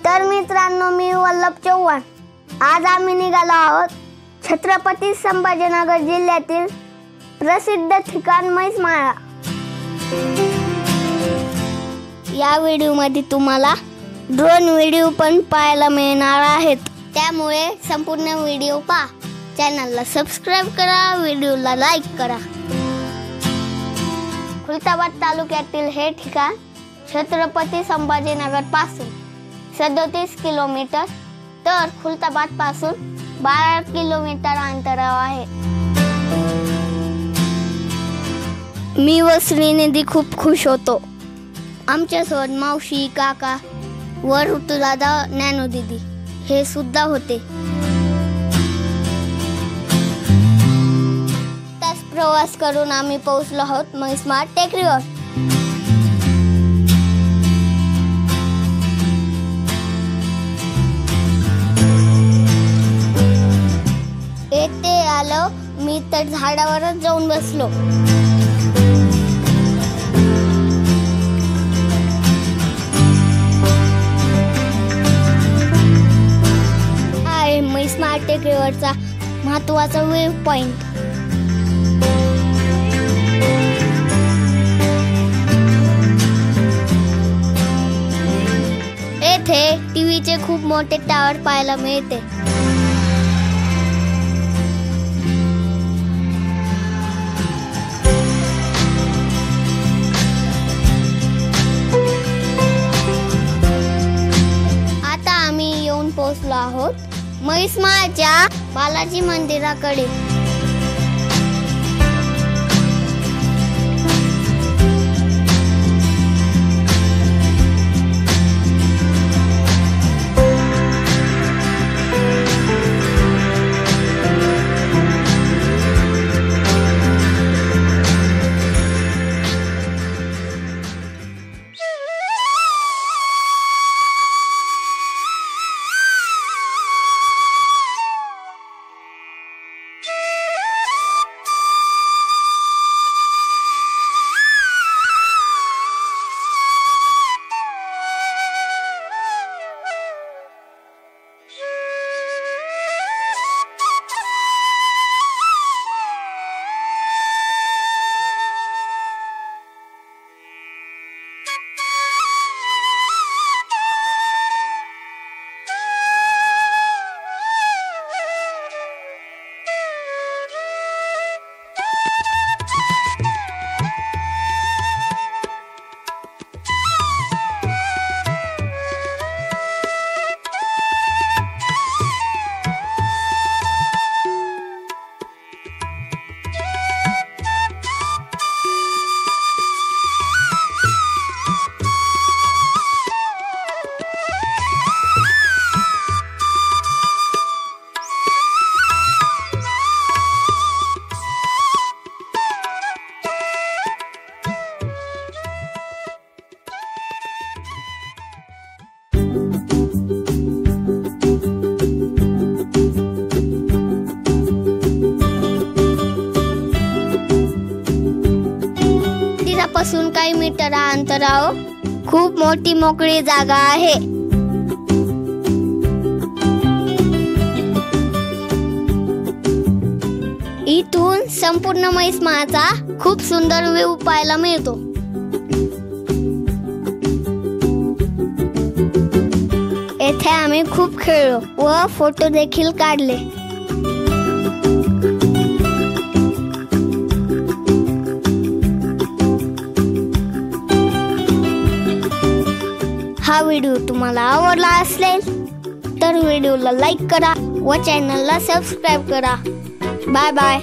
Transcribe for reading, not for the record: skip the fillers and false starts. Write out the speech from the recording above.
तर मित्रांनो, मी वल्लभ चव्हाण. आज आम्ही निघालो आहोत छत्रपती संभाजीनगर जिल्ह्यातील प्रसिद्ध ठिकाण म्हैसमाळा. या व्हिडिओमध्ये तुम्हाला ड्रोन व्हिडिओ पण पाहायला मिळणार आहेत, त्यामुळे संपूर्ण व्हिडिओ पहा. चॅनलला सबस्क्राइब करा, व्हिडिओला लाईक करा. खुलताबाद तालुक्यातील हे ठिकाण छत्रपती संभाजीनगर पासून 37 किलोमीटर तर खुलताबाद पासून 12 किलोमीटर अंतरावर आहे. मी व श्रीनिधी खूप खुश होतो. आमच्यासोबत मावशी, काका व ऋतुदादा, नॅनो दीदी हे सुद्धा होते. तास प्रवास करून आम्ही पोहोचलो आहोत म्हैसमाळ टेकडीवर. येथे आलो मी तर झाडावरच जाऊन बसलो. हा आहे म्हैसमाळ टेकडीवरचा महत्त्वाचा व्ह्यू पॉइंट. येथे टीव्हीचे खूप मोठे टावर पाहायला मिळते. पोहोचलो आहोत म्हैसमाळच्या बालाजी मंदिराकडे. पासून काही मीटर अंतरावर खूप मोठी मोकळी जागा आहे. इथून संपूर्ण म्हैसमाळाचा खूप सुंदर व्ह्यू पाहायला मिळतो. येथे आम्ही खूप खेळलो व फोटो देखील काढले. हा व्हिडिओ तुम्हाला आवडला असेल तर व्हिडिओला लाईक करा व चॅनलला सबस्क्राइब करा. Bye bye.